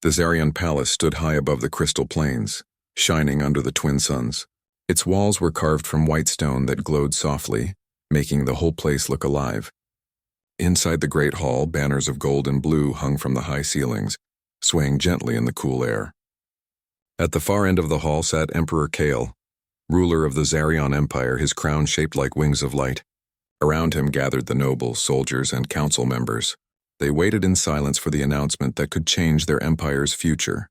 The Zarian palace stood high above the crystal plains, shining under the twin suns. Its walls were carved from white stone that glowed softly, making the whole place look alive. Inside the great hall, banners of gold and blue hung from the high ceilings, swaying gently in the cool air. At the far end of the hall sat Emperor Kale, ruler of the Zarian Empire, his crown shaped like wings of light. Around him gathered the nobles, soldiers, and council members. They waited in silence for the announcement that could change their empire's future.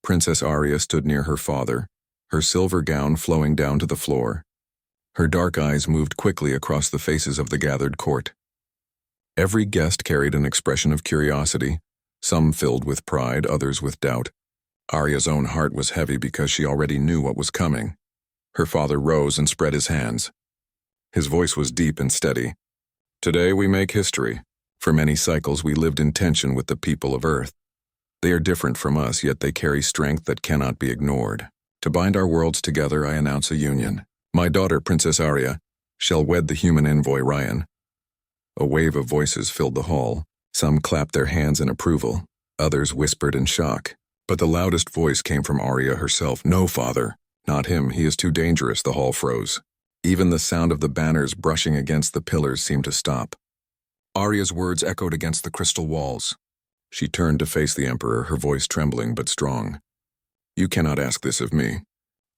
Princess Arya stood near her father, her silver gown flowing down to the floor. Her dark eyes moved quickly across the faces of the gathered court. Every guest carried an expression of curiosity, some filled with pride, others with doubt. Arya's own heart was heavy because she already knew what was coming. Her father rose and spread his hands. His voice was deep and steady. "Today we make history. For many cycles we lived in tension with the people of Earth. They are different from us, yet they carry strength that cannot be ignored. To bind our worlds together, I announce a union. My daughter, Princess Arya, shall wed the human envoy Ryan." A wave of voices filled the hall. Some clapped their hands in approval, others whispered in shock. But the loudest voice came from Arya herself. "No, father. Not him. He is too dangerous." The hall froze. Even the sound of the banners brushing against the pillars seemed to stop. Arya's words echoed against the crystal walls. She turned to face the Emperor, her voice trembling but strong. "You cannot ask this of me.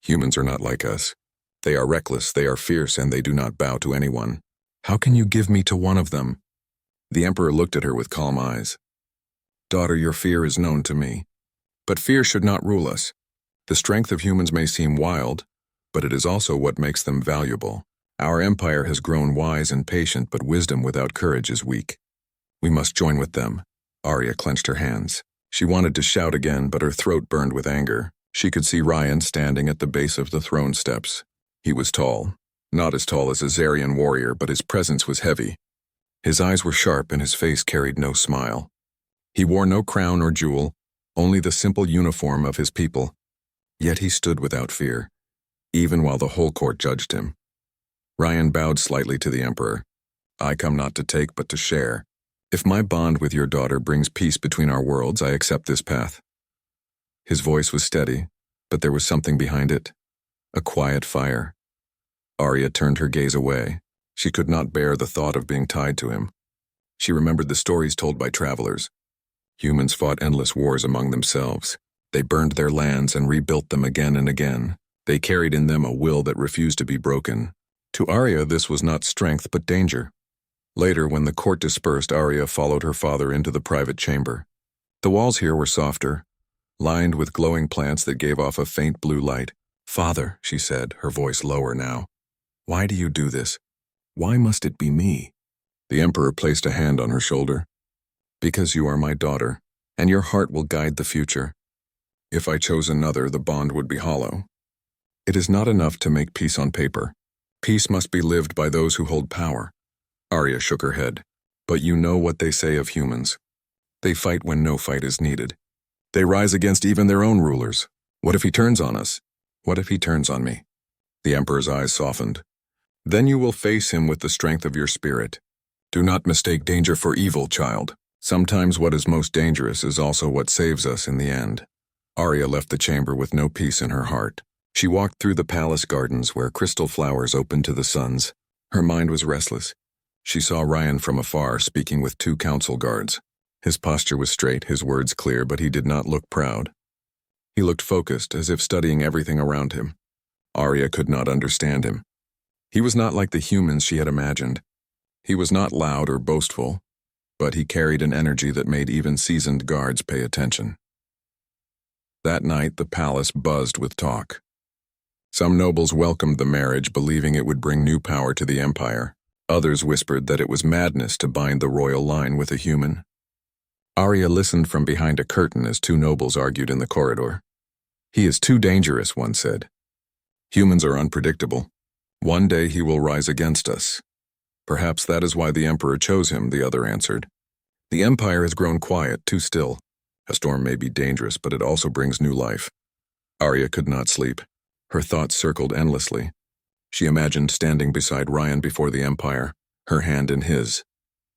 Humans are not like us. They are reckless, they are fierce, and they do not bow to anyone. How can you give me to one of them?" The Emperor looked at her with calm eyes. "Daughter, your fear is known to me. But fear should not rule us. The strength of humans may seem wild, but it is also what makes them valuable. Our empire has grown wise and patient, but wisdom without courage is weak. We must join with them." Arya clenched her hands. She wanted to shout again, but her throat burned with anger. She could see Ryan standing at the base of the throne steps. He was tall, not as tall as a Zarian warrior, but his presence was heavy. His eyes were sharp and his face carried no smile. He wore no crown or jewel, only the simple uniform of his people. Yet he stood without fear, even while the whole court judged him. Ryan bowed slightly to the Emperor. "I come not to take, but to share. If my bond with your daughter brings peace between our worlds, I accept this path." His voice was steady, but there was something behind it. A quiet fire. Arya turned her gaze away. She could not bear the thought of being tied to him. She remembered the stories told by travelers. Humans fought endless wars among themselves. They burned their lands and rebuilt them again and again. They carried in them a will that refused to be broken. To Arya, this was not strength but danger. Later, when the court dispersed, Arya followed her father into the private chamber. The walls here were softer, lined with glowing plants that gave off a faint blue light. "Father," she said, her voice lower now, "why do you do this? Why must it be me?" The Emperor placed a hand on her shoulder. "Because you are my daughter, and your heart will guide the future. If I chose another, the bond would be hollow. It is not enough to make peace on paper. Peace must be lived by those who hold power." Arya shook her head. "But you know what they say of humans. They fight when no fight is needed. They rise against even their own rulers. What if he turns on us? What if he turns on me?" The Emperor's eyes softened. "Then you will face him with the strength of your spirit. Do not mistake danger for evil, child. Sometimes what is most dangerous is also what saves us in the end." Arya left the chamber with no peace in her heart. She walked through the palace gardens where crystal flowers opened to the suns. Her mind was restless. She saw Ryan from afar speaking with 2 council guards. His posture was straight, his words clear, but he did not look proud. He looked focused, as if studying everything around him. Arya could not understand him. He was not like the humans she had imagined. He was not loud or boastful, but he carried an energy that made even seasoned guards pay attention. That night, the palace buzzed with talk. Some nobles welcomed the marriage, believing it would bring new power to the empire. Others whispered that it was madness to bind the royal line with a human. Arya listened from behind a curtain as 2 nobles argued in the corridor. "He is too dangerous," one said. "Humans are unpredictable. One day he will rise against us." "Perhaps that is why the Emperor chose him," the other answered. "The empire has grown quiet, too still. A storm may be dangerous, but it also brings new life." Arya could not sleep. Her thoughts circled endlessly. She imagined standing beside Ryan before the Empire, her hand in his.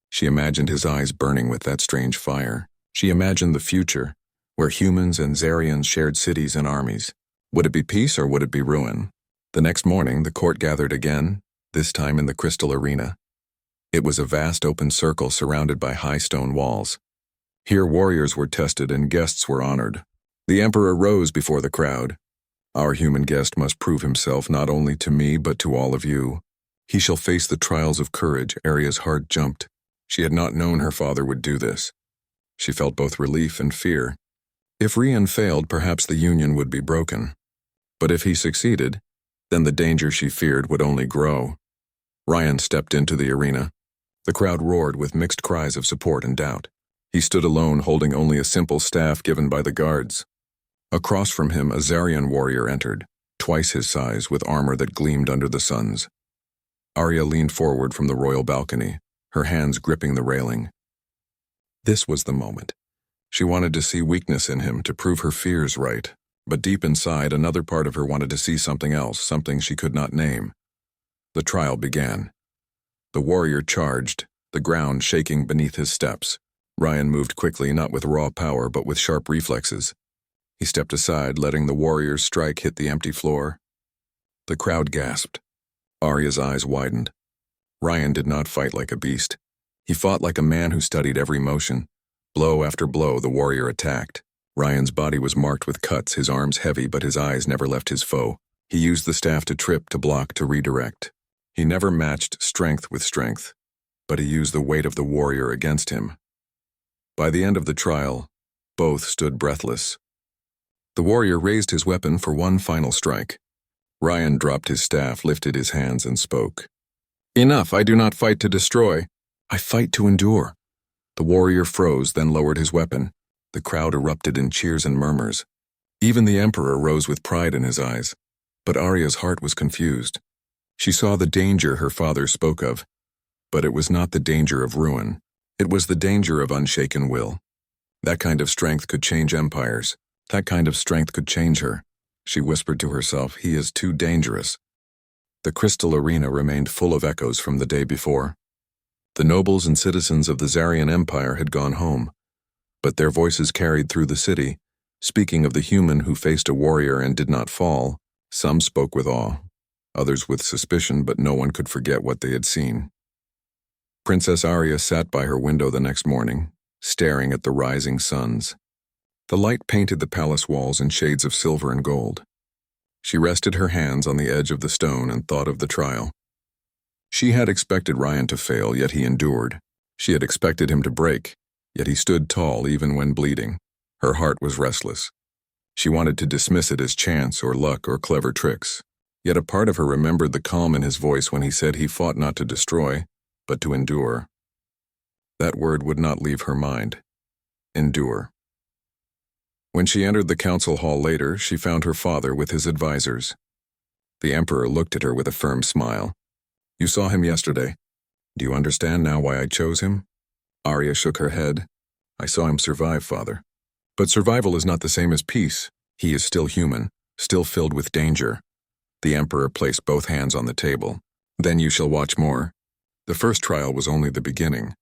She imagined his eyes burning with that strange fire. She imagined the future, where humans and Zarians shared cities and armies. Would it be peace or would it be ruin? The next morning, the court gathered again, this time in the crystal arena. It was a vast open circle surrounded by high stone walls. Here warriors were tested and guests were honored. The emperor rose before the crowd. Our human guest must prove himself not only to me but to all of you. He shall face the trials of courage. Arya's heart jumped. She had not known her father would do this. She felt both relief and fear. If Rian failed, perhaps the union would be broken. But if he succeeded, then the danger she feared would only grow. Ryan stepped into the arena. The crowd roared with mixed cries of support and doubt. He stood alone, holding only a simple staff given by the guards. Across from him, a Zarian warrior entered, twice his size, with armor that gleamed under the suns. Arya leaned forward from the royal balcony, her hands gripping the railing. This was the moment. She wanted to see weakness in him, to prove her fears right, but deep inside, another part of her wanted to see something else, something she could not name. The trial began. The warrior charged, the ground shaking beneath his steps. Ryan moved quickly, not with raw power, but with sharp reflexes. He stepped aside, letting the warrior's strike hit the empty floor. The crowd gasped. Arya's eyes widened. Ryan did not fight like a beast. He fought like a man who studied every motion. Blow after blow, the warrior attacked. Ryan's body was marked with cuts, his arms heavy, but his eyes never left his foe. He used the staff to trip, to block, to redirect. He never matched strength with strength, but he used the weight of the warrior against him. By the end of the trial, both stood breathless. The warrior raised his weapon for one final strike. Ryan dropped his staff, lifted his hands, and spoke. "Enough, I do not fight to destroy. I fight to endure." The warrior froze, then lowered his weapon. The crowd erupted in cheers and murmurs. Even the emperor rose with pride in his eyes. But Arya's heart was confused. She saw the danger her father spoke of, but it was not the danger of ruin. It was the danger of unshaken will. That kind of strength could change empires. That kind of strength could change her. She whispered to herself, "He is too dangerous." The crystal arena remained full of echoes from the day before. The nobles and citizens of the Zarian Empire had gone home, but their voices carried through the city, speaking of the human who faced a warrior and did not fall. Some spoke with awe, others with suspicion, but no one could forget what they had seen. Princess Arya sat by her window the next morning, staring at the rising suns. The light painted the palace walls in shades of silver and gold. She rested her hands on the edge of the stone and thought of the trial. She had expected Ryan to fail, yet he endured. She had expected him to break, yet he stood tall even when bleeding. Her heart was restless. She wanted to dismiss it as chance or luck or clever tricks. Yet a part of her remembered the calm in his voice when he said he fought not to destroy, but to endure. That word would not leave her mind. Endure. When she entered the council hall later, she found her father with his advisors. The emperor looked at her with a firm smile. "You saw him yesterday. Do you understand now why I chose him?" Arya shook her head. "I saw him survive, father. But survival is not the same as peace. He is still human, still filled with danger." The emperor placed both hands on the table. "Then you shall watch more. The first trial was only the beginning.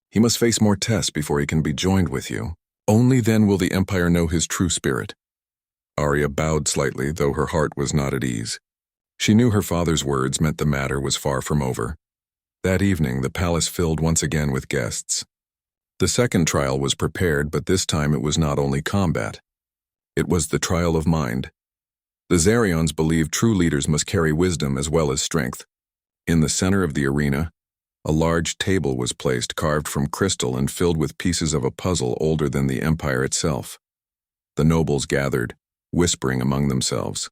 He must face more tests before he can be joined with you. Only then will the empire know his true spirit." Arya bowed slightly, though her heart was not at ease. She knew her father's words meant the matter was far from over. That evening, the palace filled once again with guests. The second trial was prepared, but this time it was not only combat. It was the trial of mind. The Zarians believed true leaders must carry wisdom as well as strength. In the center of the arena, a large table was placed, carved from crystal and filled with pieces of a puzzle older than the empire itself. The nobles gathered, whispering among themselves.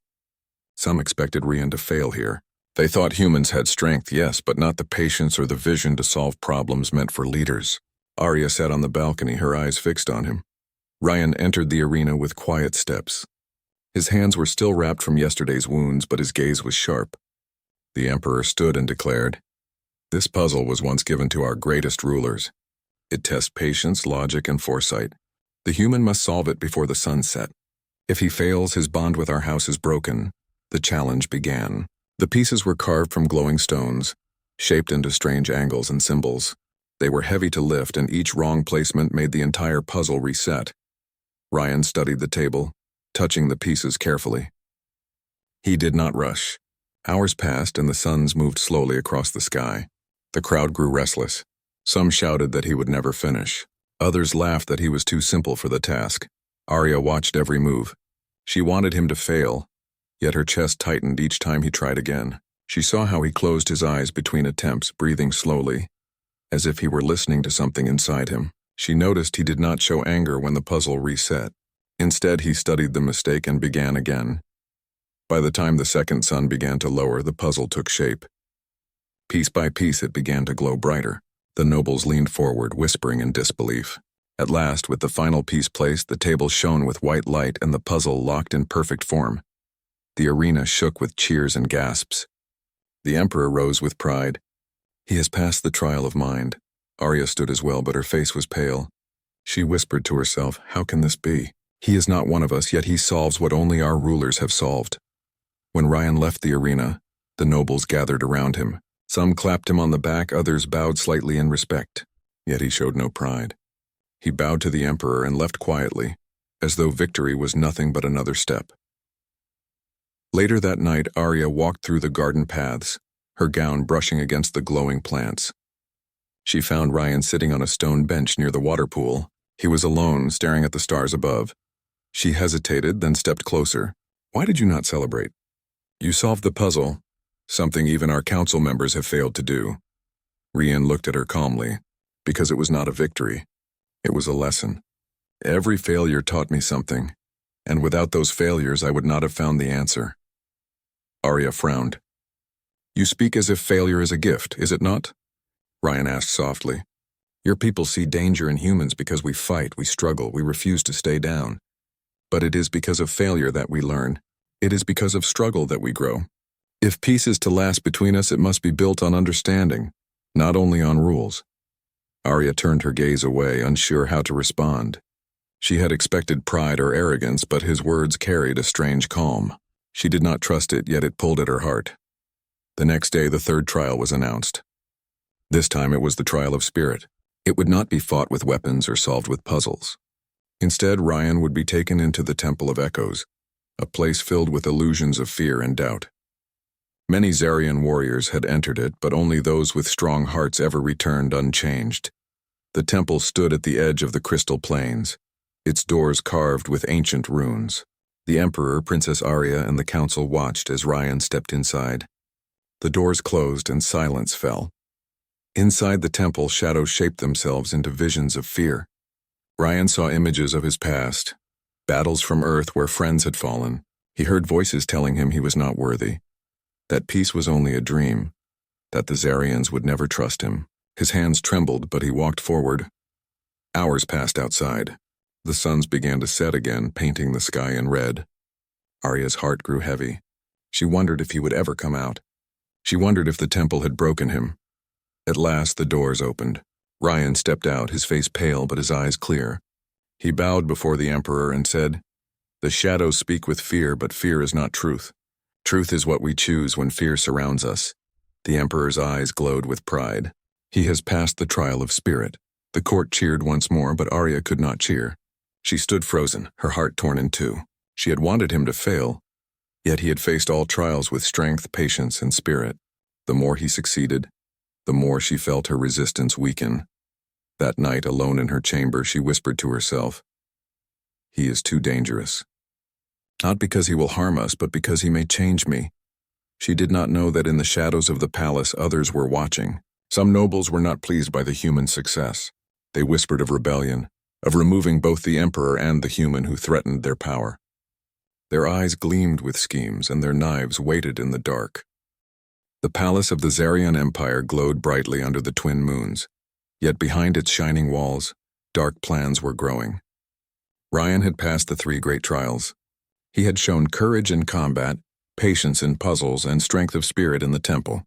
Some expected Rian to fail here. They thought humans had strength, yes, but not the patience or the vision to solve problems meant for leaders. Arya sat on the balcony, her eyes fixed on him. Ryan entered the arena with quiet steps. His hands were still wrapped from yesterday's wounds, but his gaze was sharp. The emperor stood and declared, "This puzzle was once given to our greatest rulers. It tests patience, logic, and foresight. The human must solve it before the sun set. If he fails, his bond with our house is broken." The challenge began. The pieces were carved from glowing stones, shaped into strange angles and symbols. They were heavy to lift, and each wrong placement made the entire puzzle reset. Ryan studied the table, touching the pieces carefully. He did not rush. Hours passed and the suns moved slowly across the sky. The crowd grew restless. Some shouted that he would never finish. Others laughed that he was too simple for the task. Arya watched every move. She wanted him to fail, yet her chest tightened each time he tried again. She saw how he closed his eyes between attempts, breathing slowly, as if he were listening to something inside him. She noticed he did not show anger when the puzzle reset. Instead, he studied the mistake and began again. By the time the second sun began to lower, the puzzle took shape. Piece by piece, it began to glow brighter. The nobles leaned forward, whispering in disbelief. At last, with the final piece placed, the table shone with white light and the puzzle locked in perfect form. The arena shook with cheers and gasps. The Emperor rose with pride. He has passed the trial of mind. Arya stood as well, but her face was pale. She whispered to herself, how can this be? He is not one of us, yet he solves what only our rulers have solved. When Ryan left the arena, the nobles gathered around him. Some clapped him on the back, others bowed slightly in respect. Yet he showed no pride. He bowed to the Emperor and left quietly, as though victory was nothing but another step. Later that night, Arya walked through the garden paths, her gown brushing against the glowing plants. She found Ryan sitting on a stone bench near the water pool. He was alone, staring at the stars above. She hesitated, then stepped closer. Why did you not celebrate? You solved the puzzle, something even our council members have failed to do. Ryan looked at her calmly, because it was not a victory. It was a lesson. Every failure taught me something, and without those failures I would not have found the answer. Arya frowned. You speak as if failure is a gift, is it not? Ryan asked softly. Your people see danger in humans because we fight, we struggle, we refuse to stay down. But it is because of failure that we learn. It is because of struggle that we grow. If peace is to last between us, it must be built on understanding, not only on rules. Arya turned her gaze away, unsure how to respond. She had expected pride or arrogance, but his words carried a strange calm. She did not trust it, yet it pulled at her heart. The next day, the third trial was announced. This time it was the trial of spirit. It would not be fought with weapons or solved with puzzles. Instead, Ryan would be taken into the Temple of Echoes, a place filled with illusions of fear and doubt. Many Zarian warriors had entered it, but only those with strong hearts ever returned unchanged. The temple stood at the edge of the crystal plains, its doors carved with ancient runes. The Emperor, Princess Arya, and the council watched as Ryan stepped inside. The doors closed and silence fell. Inside the temple, shadows shaped themselves into visions of fear. Ryan saw images of his past, battles from Earth where friends had fallen. He heard voices telling him he was not worthy, that peace was only a dream, that the Zarians would never trust him. His hands trembled, but he walked forward. Hours passed outside. The suns began to set again, painting the sky in red. Arya's heart grew heavy. She wondered if he would ever come out. She wondered if the temple had broken him. At last, the doors opened. Ryan stepped out, his face pale but his eyes clear. He bowed before the Emperor and said, "The shadows speak with fear, but fear is not truth. Truth is what we choose when fear surrounds us." The Emperor's eyes glowed with pride. He has passed the trial of spirit. The court cheered once more, but Arya could not cheer. She stood frozen, her heart torn in two. She had wanted him to fail, yet he had faced all trials with strength, patience, and spirit. The more he succeeded, the more she felt her resistance weaken. That night, alone in her chamber, she whispered to herself, "He is too dangerous. Not because he will harm us, but because he may change me." She did not know that in the shadows of the palace others were watching. Some nobles were not pleased by the human success. They whispered of rebellion, of removing both the Emperor and the human who threatened their power. Their eyes gleamed with schemes, and their knives waited in the dark. The palace of the Zarian Empire glowed brightly under the twin moons, yet behind its shining walls, dark plans were growing. Ryan had passed the 3 great trials. He had shown courage in combat, patience in puzzles, and strength of spirit in the temple.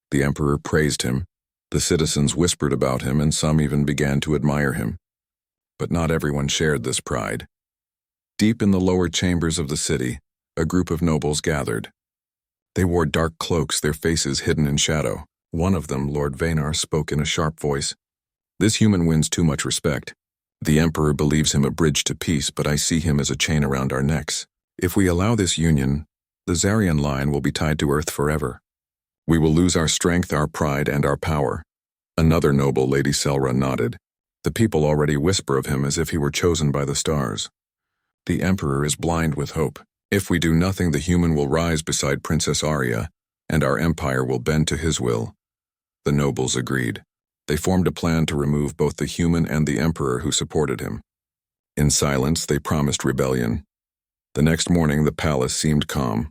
The Emperor praised him, the citizens whispered about him, and some even began to admire him. But not everyone shared this pride. Deep in the lower chambers of the city, a group of nobles gathered. They wore dark cloaks, their faces hidden in shadow. One of them, Lord Vanar, spoke in a sharp voice. "This human wins too much respect. The Emperor believes him a bridge to peace, but I see him as a chain around our necks. If we allow this union, the Zarian line will be tied to Earth forever. We will lose our strength, our pride, and our power. Another noble, Lady Selra, nodded. The people already whisper of him as if he were chosen by the stars. The Emperor is blind with hope. If we do nothing, the human will rise beside Princess Arya, and our empire will bend to his will. The nobles agreed. They formed a plan to remove both the human and the Emperor who supported him. In silence, they promised rebellion. The next morning, the palace seemed calm.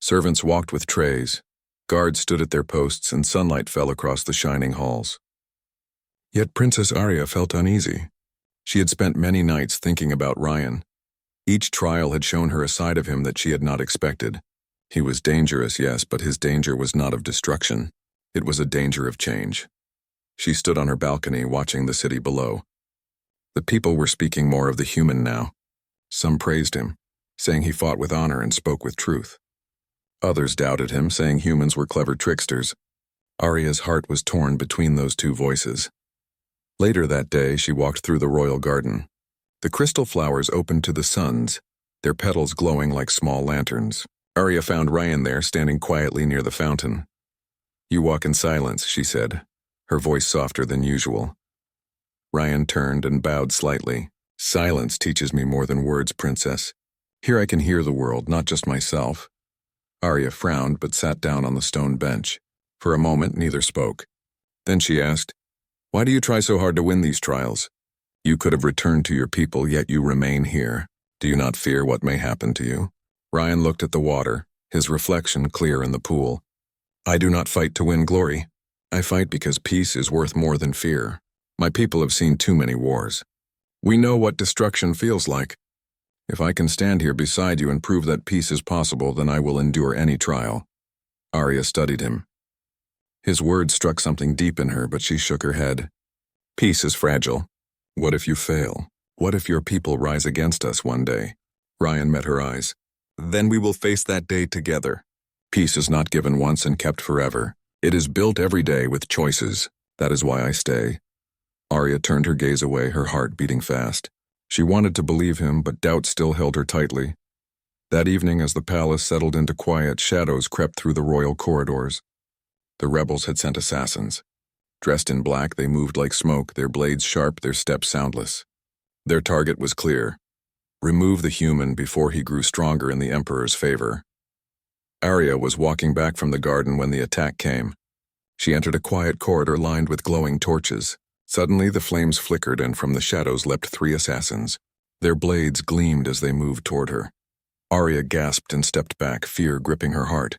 Servants walked with trays. Guards stood at their posts, and sunlight fell across the shining halls. Yet Princess Arya felt uneasy. She had spent many nights thinking about Ryan. Each trial had shown her a side of him that she had not expected. He was dangerous, yes, but his danger was not of destruction. It was a danger of change. She stood on her balcony, watching the city below. The people were speaking more of the human now. Some praised him, saying he fought with honor and spoke with truth. Others doubted him, saying humans were clever tricksters. Arya's heart was torn between those two voices. Later that day, she walked through the royal garden. The crystal flowers opened to the suns, their petals glowing like small lanterns. Arya found Ryan there, standing quietly near the fountain. "You walk in silence," she said, her voice softer than usual. Ryan turned and bowed slightly. "Silence teaches me more than words, Princess. Here I can hear the world, not just myself." Arya frowned but sat down on the stone bench. For a moment, neither spoke. Then she asked, "Why do you try so hard to win these trials? You could have returned to your people, yet you remain here. Do you not fear what may happen to you?" Ryan looked at the water, his reflection clear in the pool. "I do not fight to win glory. I fight because peace is worth more than fear. My people have seen too many wars. We know what destruction feels like. If I can stand here beside you and prove that peace is possible, then I will endure any trial." Arya studied him. His words struck something deep in her, but she shook her head. "Peace is fragile. What if you fail? What if your people rise against us one day?" Ryan met her eyes. "Then we will face that day together. Peace is not given once and kept forever. It is built every day with choices. That is why I stay." Arya turned her gaze away, her heart beating fast. She wanted to believe him, but doubt still held her tightly. That evening, as the palace settled into quiet, shadows crept through the royal corridors. The rebels had sent assassins. Dressed in black, they moved like smoke, their blades sharp, their steps soundless. Their target was clear: remove the human before he grew stronger in the Emperor's favor. Arya was walking back from the garden when the attack came. She entered a quiet corridor lined with glowing torches. Suddenly, the flames flickered, and from the shadows leapt 3 assassins. Their blades gleamed as they moved toward her. Arya gasped and stepped back, fear gripping her heart.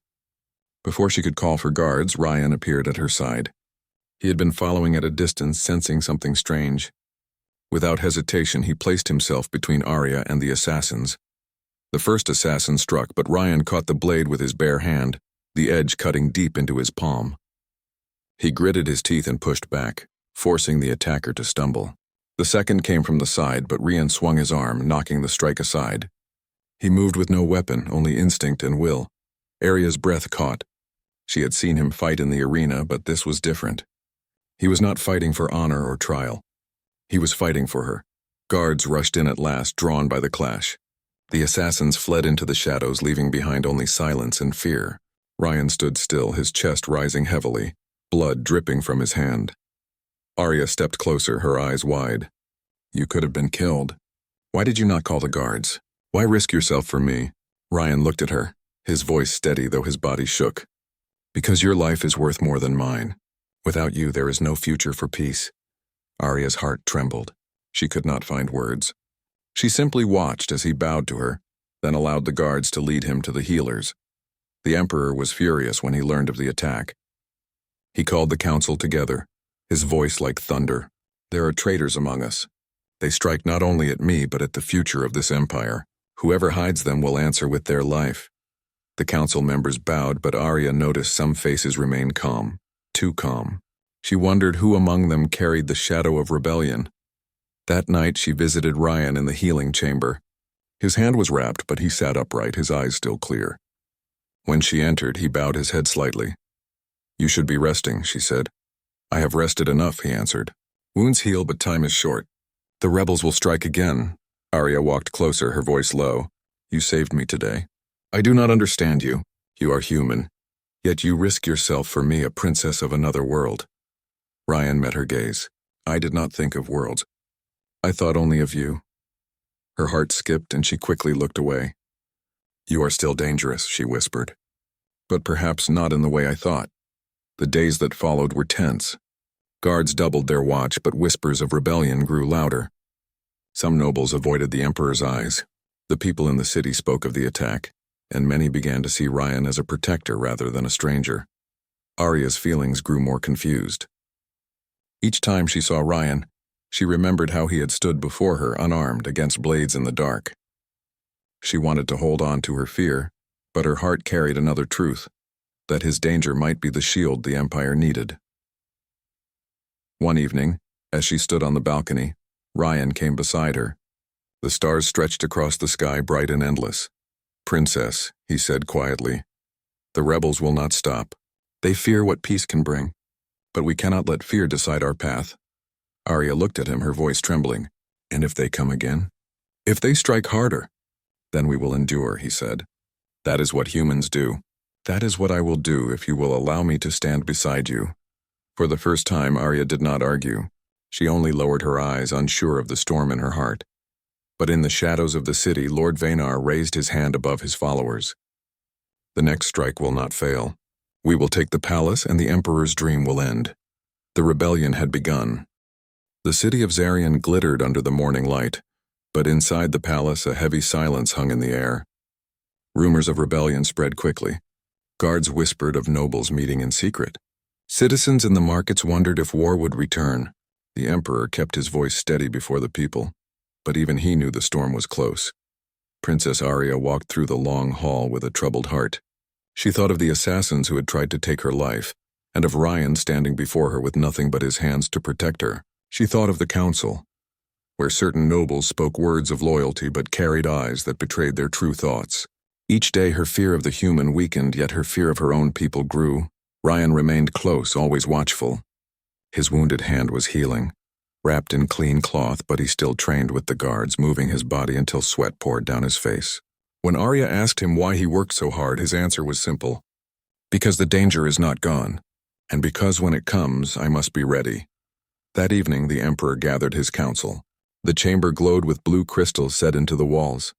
Before she could call for guards, Ryan appeared at her side. He had been following at a distance, sensing something strange. Without hesitation, he placed himself between Arya and the assassins. The first assassin struck, but Ryan caught the blade with his bare hand, the edge cutting deep into his palm. He gritted his teeth and pushed back, forcing the attacker to stumble. The second came from the side, but Ryan swung his arm, knocking the strike aside. He moved with no weapon, only instinct and will. Arya's breath caught. She had seen him fight in the arena, but this was different. He was not fighting for honor or trial. He was fighting for her. Guards rushed in at last, drawn by the clash. The assassins fled into the shadows, leaving behind only silence and fear. Ryan stood still, his chest rising heavily, blood dripping from his hand. Arya stepped closer, her eyes wide. "You could have been killed. Why did you not call the guards? Why risk yourself for me?" Ryan looked at her, his voice steady though his body shook. "Because your life is worth more than mine. Without you, there is no future for peace." Arya's heart trembled. She could not find words. She simply watched as he bowed to her, then allowed the guards to lead him to the healers. The Emperor was furious when he learned of the attack. He called the council together, his voice like thunder. "There are traitors among us. They strike not only at me, but at the future of this empire. Whoever hides them will answer with their life." The council members bowed, but Arya noticed some faces remained calm, too calm. She wondered who among them carried the shadow of rebellion. That night she visited Ryan in the healing chamber. His hand was wrapped, but he sat upright, his eyes still clear. When she entered, he bowed his head slightly. "You should be resting," she said. "I have rested enough," he answered. "Wounds heal, but time is short. The rebels will strike again. Arya walked closer, her voice low. You saved me today. I do not understand you. You are human. Yet you risk yourself for me, a princess of another world. Ryan met her gaze. I did not think of worlds. I thought only of you. Her heart skipped and she quickly looked away. You are still dangerous, she whispered. But perhaps not in the way I thought. The days that followed were tense. Guards doubled their watch, but whispers of rebellion grew louder. Some nobles avoided the Emperor's eyes. The people in the city spoke of the attack, and many began to see Ryan as a protector rather than a stranger. Arya's feelings grew more confused. Each time she saw Ryan, she remembered how he had stood before her unarmed against blades in the dark. She wanted to hold on to her fear, but her heart carried another truth, that his danger might be the shield the Empire needed. One evening, as she stood on the balcony, Ryan came beside her. The stars stretched across the sky, bright and endless. Princess, he said quietly, the rebels will not stop. They fear what peace can bring. But we cannot let fear decide our path. Arya looked at him, her voice trembling. And if they come again? If they strike harder? Then we will endure, he said. That is what humans do. That is what I will do if you will allow me to stand beside you. For the first time, Arya did not argue. She only lowered her eyes, unsure of the storm in her heart. But in the shadows of the city, Lord Vanar raised his hand above his followers. The next strike will not fail. We will take the palace and the Emperor's dream will end. The rebellion had begun. The city of Zarian glittered under the morning light, but inside the palace a heavy silence hung in the air. Rumors of rebellion spread quickly. Guards whispered of nobles meeting in secret. Citizens in the markets wondered if war would return. The Emperor kept his voice steady before the people, but even he knew the storm was close. Princess Arya walked through the long hall with a troubled heart. She thought of the assassins who had tried to take her life, and of Ryan standing before her with nothing but his hands to protect her. She thought of the council, where certain nobles spoke words of loyalty but carried eyes that betrayed their true thoughts. Each day her fear of the human weakened, yet her fear of her own people grew. Ryan remained close, always watchful. His wounded hand was healing, wrapped in clean cloth, but he still trained with the guards, moving his body until sweat poured down his face. When Arya asked him why he worked so hard, his answer was simple. Because the danger is not gone, and because when it comes, I must be ready. That evening, the Emperor gathered his council. The chamber glowed with blue crystals set into the walls.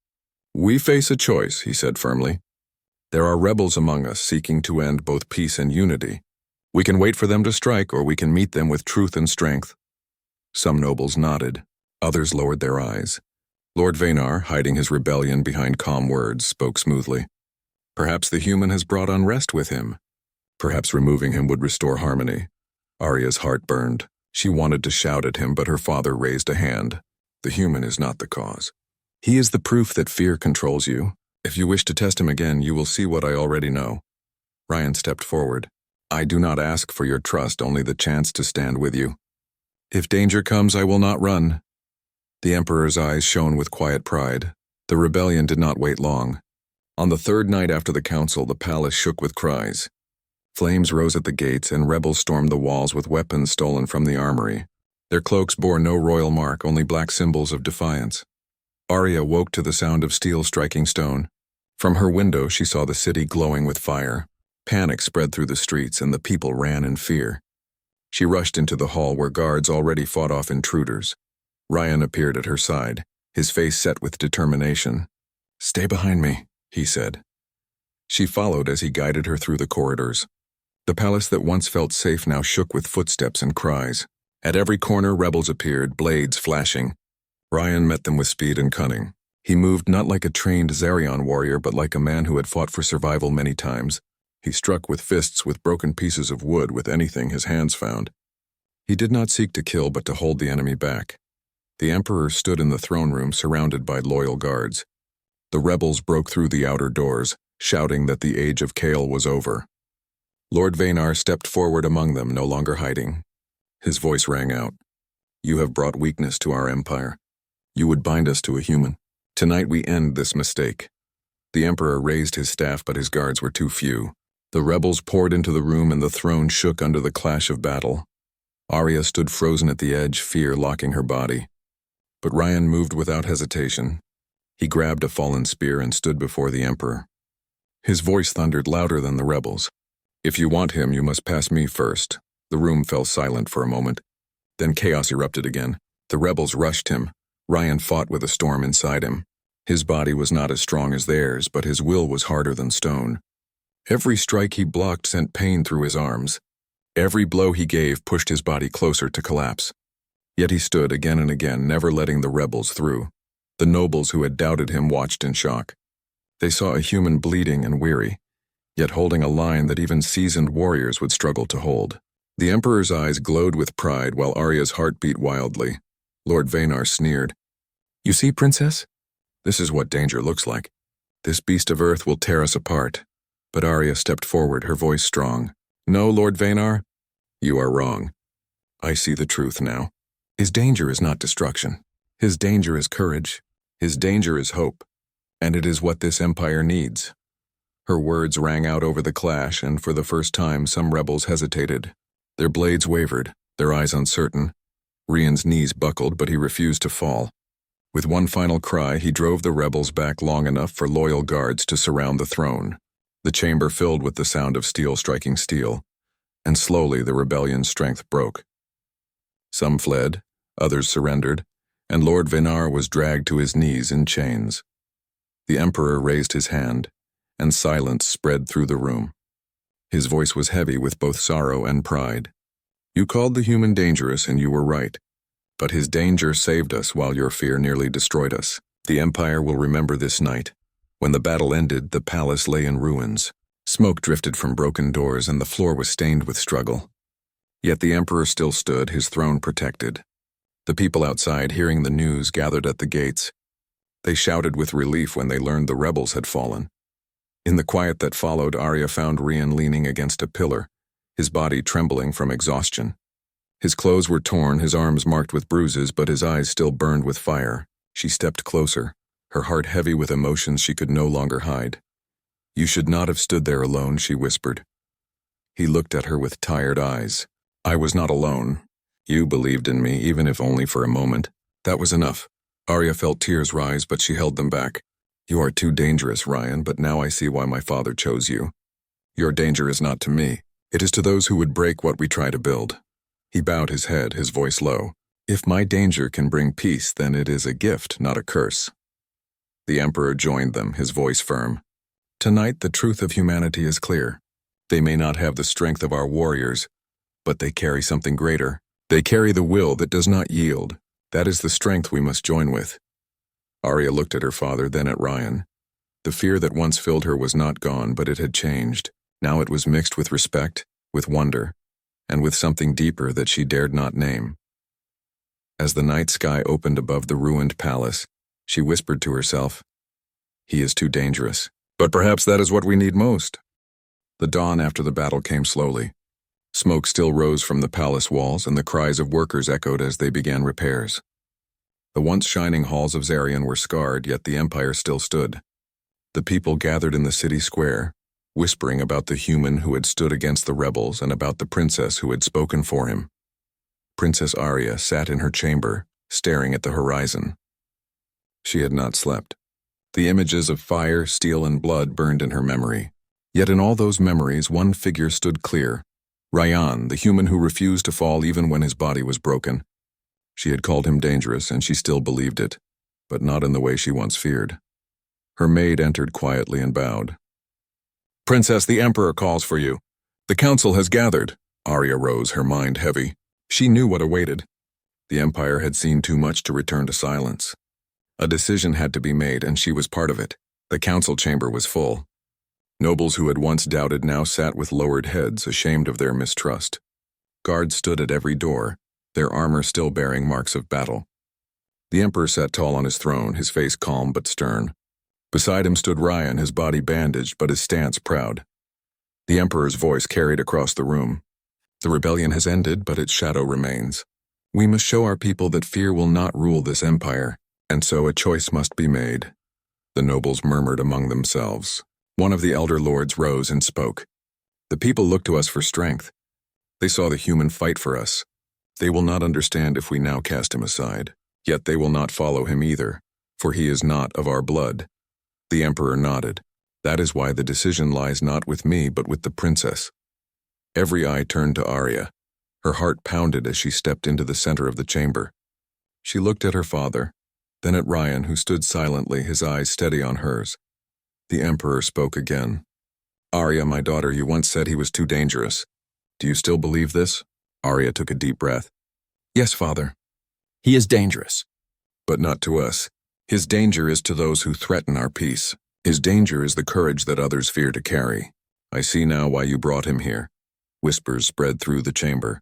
We face a choice, he said firmly. There are rebels among us seeking to end both peace and unity. We can wait for them to strike, or we can meet them with truth and strength. Some nobles nodded. Others lowered their eyes. Lord Vanar, hiding his rebellion behind calm words, spoke smoothly. Perhaps the human has brought unrest with him. Perhaps removing him would restore harmony. Arya's heart burned. She wanted to shout at him, but her father raised a hand. The human is not the cause. He is the proof that fear controls you. If you wish to test him again, you will see what I already know. Ryan stepped forward. I do not ask for your trust, only the chance to stand with you. If danger comes, I will not run. The Emperor's eyes shone with quiet pride. The rebellion did not wait long. On the third night after the council, the palace shook with cries. Flames rose at the gates, and rebels stormed the walls with weapons stolen from the armory. Their cloaks bore no royal mark, only black symbols of defiance. Arya woke to the sound of steel striking stone. From her window, she saw the city glowing with fire. Panic spread through the streets, and the people ran in fear. She rushed into the hall where guards already fought off intruders. Ryan appeared at her side, his face set with determination. Stay behind me, he said. She followed as he guided her through the corridors. The palace that once felt safe now shook with footsteps and cries. At every corner, rebels appeared, blades flashing. Ryan met them with speed and cunning. He moved not like a trained Zarian warrior, but like a man who had fought for survival many times. He struck with fists with broken pieces of wood with anything his hands found. He did not seek to kill, but to hold the enemy back. The Emperor stood in the throne room surrounded by loyal guards. The rebels broke through the outer doors, shouting that the age of Kale was over. Lord Vanar stepped forward among them, no longer hiding. His voice rang out. You have brought weakness to our empire. You would bind us to a human. Tonight we end this mistake. The Emperor raised his staff, but his guards were too few. The rebels poured into the room, and the throne shook under the clash of battle. Arya stood frozen at the edge, fear locking her body. But Ryan moved without hesitation. He grabbed a fallen spear and stood before the Emperor. His voice thundered louder than the rebels. "If you want him, you must pass me first." The room fell silent for a moment. Then chaos erupted again. The rebels rushed him. Ryan fought with a storm inside him. His body was not as strong as theirs, but his will was harder than stone. Every strike he blocked sent pain through his arms. Every blow he gave pushed his body closer to collapse. Yet he stood again and again, never letting the rebels through. The nobles who had doubted him watched in shock. They saw a human bleeding and weary, yet holding a line that even seasoned warriors would struggle to hold. The Emperor's eyes glowed with pride while Arya's heart beat wildly. Lord Vanar sneered. "You see, Princess? This is what danger looks like. This beast of earth will tear us apart." But Arya stepped forward, her voice strong. "No, Lord Vanar, you are wrong. I see the truth now. His danger is not destruction. His danger is courage. His danger is hope. And it is what this empire needs." Her words rang out over the clash, and for the first time some rebels hesitated. Their blades wavered, their eyes uncertain. Rian's knees buckled, but he refused to fall. With one final cry, he drove the rebels back long enough for loyal guards to surround the throne. The chamber filled with the sound of steel striking steel, and slowly the rebellion's strength broke. Some fled, others surrendered, and Lord Vanar was dragged to his knees in chains. The Emperor raised his hand, and silence spread through the room. His voice was heavy with both sorrow and pride. "You called the human dangerous, and you were right. But his danger saved us while your fear nearly destroyed us. The Empire will remember this night. When the battle ended, the palace lay in ruins. Smoke drifted from broken doors, and the floor was stained with struggle. Yet the Emperor still stood, his throne protected. The people outside, hearing the news, gathered at the gates. They shouted with relief when they learned the rebels had fallen. In the quiet that followed, Arya found Rian leaning against a pillar, his body trembling from exhaustion. His clothes were torn, his arms marked with bruises, but his eyes still burned with fire. She stepped closer, her heart heavy with emotions she could no longer hide. "You should not have stood there alone," she whispered. He looked at her with tired eyes. "I was not alone. You believed in me, even if only for a moment. That was enough." Arya felt tears rise, but she held them back. "You are too dangerous, Ryan, but now I see why my father chose you. Your danger is not to me. It is to those who would break what we try to build." He bowed his head, his voice low. "If my danger can bring peace, then it is a gift, not a curse." The Emperor joined them, his voice firm. "Tonight the truth of humanity is clear. They may not have the strength of our warriors, but they carry something greater. They carry the will that does not yield. That is the strength we must join with." Arya looked at her father, then at Ryan. The fear that once filled her was not gone, but it had changed. Now it was mixed with respect, with wonder, and with something deeper that she dared not name. As the night sky opened above the ruined palace, she whispered to herself, "He is too dangerous. But perhaps that is what we need most." The dawn after the battle came slowly. Smoke still rose from the palace walls, and the cries of workers echoed as they began repairs. The once shining halls of Zarian were scarred, yet the Empire still stood. The people gathered in the city square, whispering about the human who had stood against the rebels and about the princess who had spoken for him. Princess Arya sat in her chamber, staring at the horizon. She had not slept. The images of fire, steel, and blood burned in her memory. Yet in all those memories, one figure stood clear. Ryan, the human who refused to fall even when his body was broken. She had called him dangerous, and she still believed it, but not in the way she once feared. Her maid entered quietly and bowed. "Princess, the Emperor calls for you. The council has gathered." Arya rose, her mind heavy. She knew what awaited. The Empire had seen too much to return to silence. A decision had to be made, and she was part of it. The council chamber was full. Nobles who had once doubted now sat with lowered heads, ashamed of their mistrust. Guards stood at every door, their armor still bearing marks of battle. The Emperor sat tall on his throne, his face calm but stern. Beside him stood Ryan, his body bandaged but his stance proud. The Emperor's voice carried across the room. "The rebellion has ended, but its shadow remains. We must show our people that fear will not rule this empire, and so a choice must be made." The nobles murmured among themselves. One of the elder lords rose and spoke. "The people look to us for strength. They saw the human fight for us. They will not understand if we now cast him aside. Yet they will not follow him either, for he is not of our blood." The emperor nodded. "That is why the decision lies not with me but with the princess." Every eye turned to Arya. Her heart pounded as she stepped into the center of the chamber. She looked at her father, then at Ryan, who stood silently, his eyes steady on hers. The emperor spoke again. "Arya, my daughter, you once said he was too dangerous. Do you still believe this?" Arya took a deep breath. "Yes, father. He is dangerous." "But not to us. His danger is to those who threaten our peace. His danger is the courage that others fear to carry. I see now why you brought him here." Whispers spread through the chamber.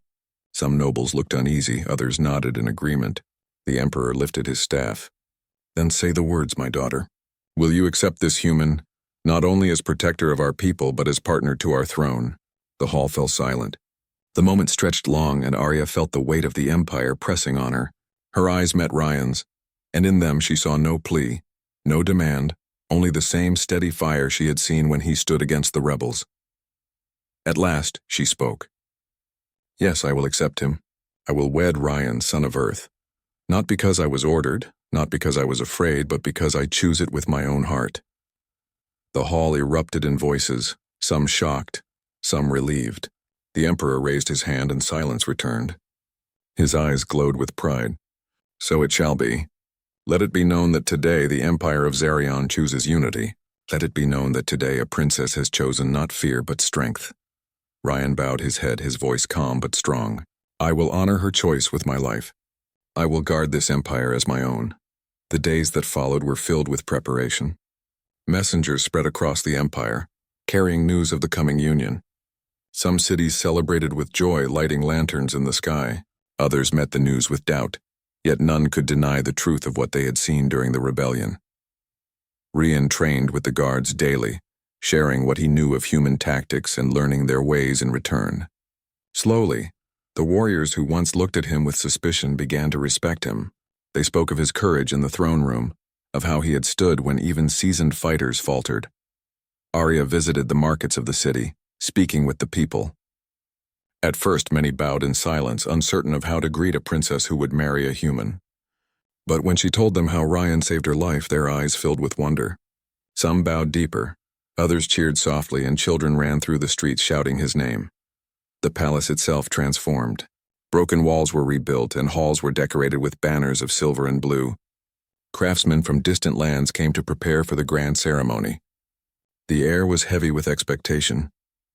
Some nobles looked uneasy, others nodded in agreement. The emperor lifted his staff. "Then say the words, my daughter. Will you accept this human, not only as protector of our people, but as partner to our throne?" The hall fell silent. The moment stretched long, and Arya felt the weight of the empire pressing on her. Her eyes met Ryan's, and in them she saw no plea, no demand, only the same steady fire she had seen when he stood against the rebels. At last, she spoke. "Yes, I will accept him. I will wed Ryan, son of Earth. Not because I was ordered, not because I was afraid, but because I choose it with my own heart." The hall erupted in voices, some shocked, some relieved. The emperor raised his hand and silence returned. His eyes glowed with pride. "So it shall be. Let it be known that today the Empire of Zarion chooses unity. Let it be known that today a princess has chosen not fear but strength." Ryan bowed his head, his voice calm but strong. "I will honor her choice with my life. I will guard this empire as my own." The days that followed were filled with preparation. Messengers spread across the empire, carrying news of the coming union. Some cities celebrated with joy, lighting lanterns in the sky. Others met the news with doubt, yet none could deny the truth of what they had seen during the rebellion. Rian trained with the guards daily, sharing what he knew of human tactics and learning their ways in return. Slowly, the warriors who once looked at him with suspicion began to respect him. They spoke of his courage in the throne room, of how he had stood when even seasoned fighters faltered. Arya visited the markets of the city, speaking with the people. At first, many bowed in silence, uncertain of how to greet a princess who would marry a human. But when she told them how Ryan saved her life, their eyes filled with wonder. Some bowed deeper, others cheered softly, and children ran through the streets shouting his name. The palace itself transformed. Broken walls were rebuilt, and halls were decorated with banners of silver and blue. Craftsmen from distant lands came to prepare for the grand ceremony. The air was heavy with expectation,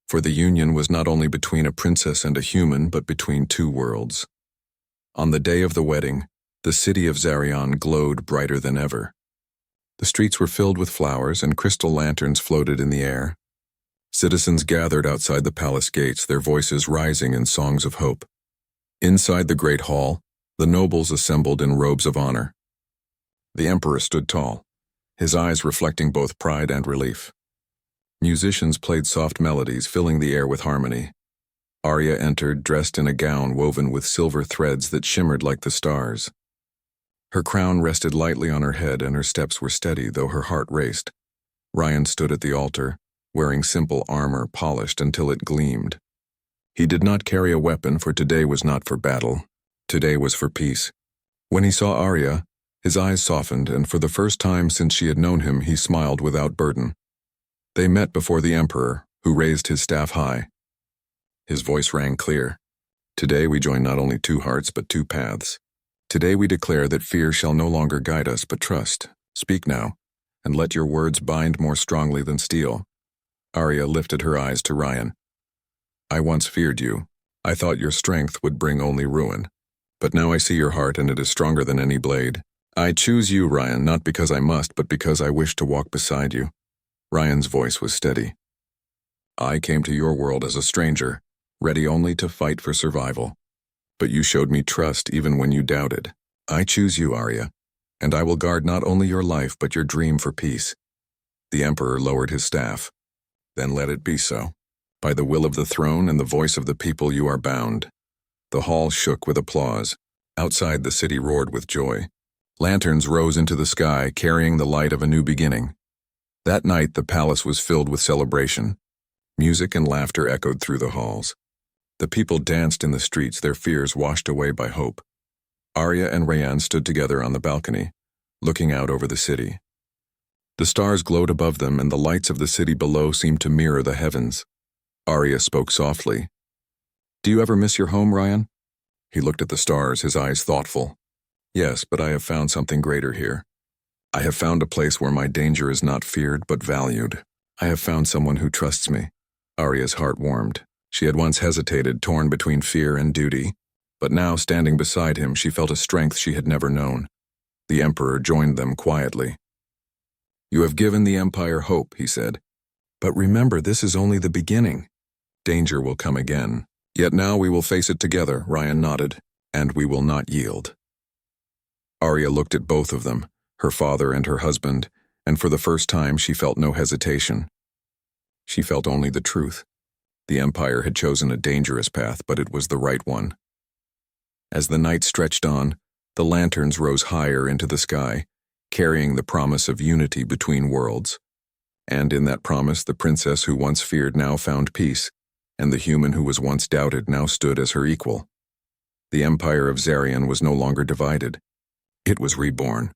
for the union was not only between a princess and a human, but between two worlds. On the day of the wedding, the city of Zarion glowed brighter than ever. The streets were filled with flowers, and crystal lanterns floated in the air. Citizens gathered outside the palace gates, their voices rising in songs of hope. Inside the great hall, the nobles assembled in robes of honor. The emperor stood tall, his eyes reflecting both pride and relief. Musicians played soft melodies, filling the air with harmony. Arya entered, dressed in a gown woven with silver threads that shimmered like the stars. Her crown rested lightly on her head, and her steps were steady, though her heart raced. Ryan stood at the altar, wearing simple armor polished until it gleamed. He did not carry a weapon, for today was not for battle. Today was for peace. When he saw Arya, his eyes softened, and for the first time since she had known him, he smiled without burden. They met before the emperor, who raised his staff high. His voice rang clear. "Today we join not only two hearts, but two paths. Today we declare that fear shall no longer guide us, but trust. Speak now, and let your words bind more strongly than steel." Arya lifted her eyes to Ryan. "I once feared you. I thought your strength would bring only ruin. But now I see your heart, and it is stronger than any blade. I choose you, Ryan, not because I must, but because I wish to walk beside you." Ryan's voice was steady. "I came to your world as a stranger, ready only to fight for survival. But you showed me trust even when you doubted. I choose you, Arya, and I will guard not only your life but your dream for peace." The emperor lowered his staff. "Then let it be so. By the will of the throne and the voice of the people you are bound." The hall shook with applause. Outside, the city roared with joy. Lanterns rose into the sky, carrying the light of a new beginning. That night, the palace was filled with celebration. Music and laughter echoed through the halls. The people danced in the streets, their fears washed away by hope. Arya and Rayyan stood together on the balcony, looking out over the city. The stars glowed above them, and the lights of the city below seemed to mirror the heavens. Arya spoke softly. "Do you ever miss your home, Ryan?" He looked at the stars, his eyes thoughtful. "Yes, but I have found something greater here. I have found a place where my danger is not feared but valued. I have found someone who trusts me." Arya's heart warmed. She had once hesitated, torn between fear and duty, but now, standing beside him, she felt a strength she had never known. The Emperor joined them quietly. "You have given the Empire hope," he said. "But remember, this is only the beginning. Danger will come again. Yet now we will face it together," Ryan nodded, "and we will not yield." Arya looked at both of them, her father and her husband, and for the first time she felt no hesitation. She felt only the truth. The Empire had chosen a dangerous path, but it was the right one. As the night stretched on, the lanterns rose higher into the sky, carrying the promise of unity between worlds. And in that promise, the princess who once feared now found peace, and the human who was once doubted now stood as her equal. The Empire of Zarian was no longer divided. It was reborn.